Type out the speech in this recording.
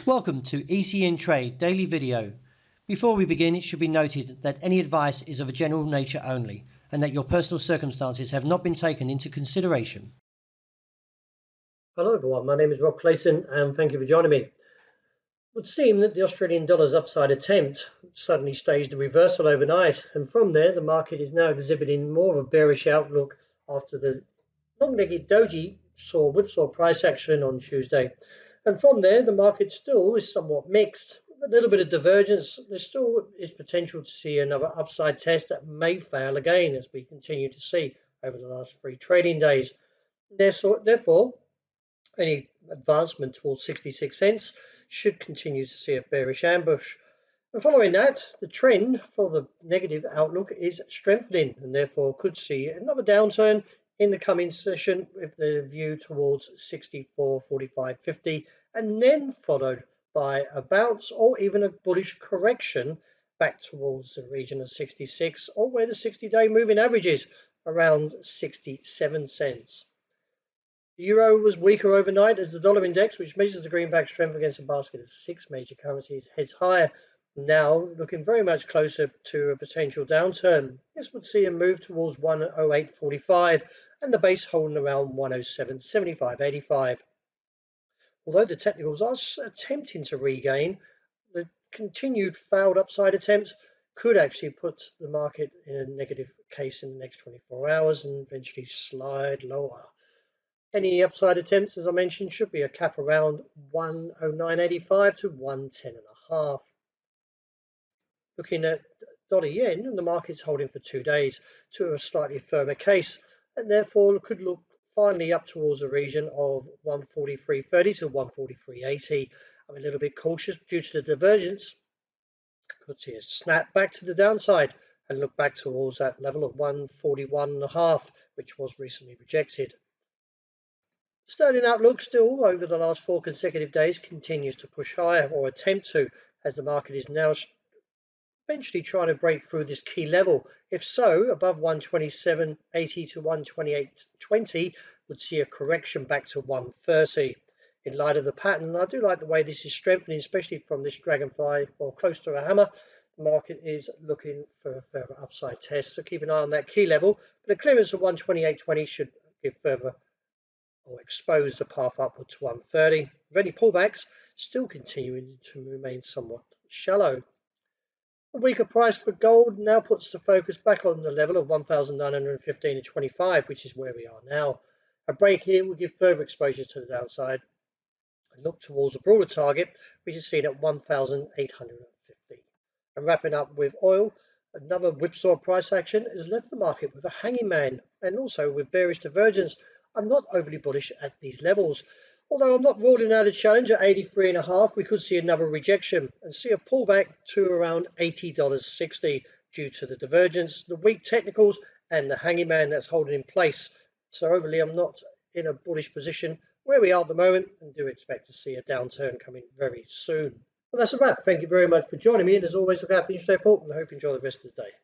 Welcome to ECN Trade Daily Video. Before we begin, it should be noted that any advice is of a general nature only and that your personal circumstances have not been taken into consideration. Hello everyone, my name is Rob Clayton and thank you for joining me. It would seem that the Australian dollar's upside attempt suddenly staged a reversal overnight, and from there the market is now exhibiting more of a bearish outlook after the long-legged doji saw whipsaw price action on Tuesday. And from there the market still is somewhat mixed, a little bit of divergence. There still is potential to see another upside test that may fail again, as we continue to see over the last 3 trading days. Therefore, any advancement towards 66 cents should continue to see a bearish ambush. And following that, the trend for the negative outlook is strengthening and therefore could see another downturn in the coming session with the view towards 64.45.50 and then followed by a bounce or even a bullish correction back towards the region of 66, or where the 60-day moving average is around 67 cents. The euro was weaker overnight as the dollar index, which measures the greenback strength against a basket of 6 major currencies, heads higher, now looking very much closer to a potential downturn. This would see a move towards 108.45 and the base holding around 107.75.85. Although the technicals are attempting to regain, the continued failed upside attempts could actually put the market in a negative case in the next 24 hours and eventually slide lower. Any upside attempts, as I mentioned, should be a cap around 109.85 to 110.5. Looking at dollar yen, the market's holding for 2 days to a slightly firmer case, and therefore could look finally up towards a region of 143.30 to 143.80. I'm a little bit cautious due to the divergence. Could see a snap back to the downside and look back towards that level of 141.5, which was recently rejected. Sterling outlook still over the last 4 consecutive days continues to push higher, or attempt to, as the market is now eventually trying to break through this key level. If so, above 127.80 to 128.20 would see a correction back to 130. In light of the pattern, I do like the way this is strengthening, especially from this dragonfly or close to a hammer. The market is looking for further upside tests, so keep an eye on that key level. But a clearance of 128.20 should give further or expose the path upward to 130, with any pullbacks still continuing to remain somewhat shallow. The weaker price for gold now puts the focus back on the level of 1,915.25, which is where we are now. A break here will give further exposure to the downside and look towards a broader target, which is seen at 1,850. And wrapping up with oil, another whipsaw price action has left the market with a hanging man and also with bearish divergence. I'm not overly bullish at these levels. Although I'm not ruling out a challenge at 83.5, we could see another rejection and see a pullback to around $80.60 due to the divergence, the weak technicals, and the hanging man that's holding in place. So overly, I'm not in a bullish position where we are at the moment and do expect to see a downturn coming very soon. Well, that's a wrap. Thank you very much for joining me, and as always, look out for your stay put, and I hope you enjoy the rest of the day.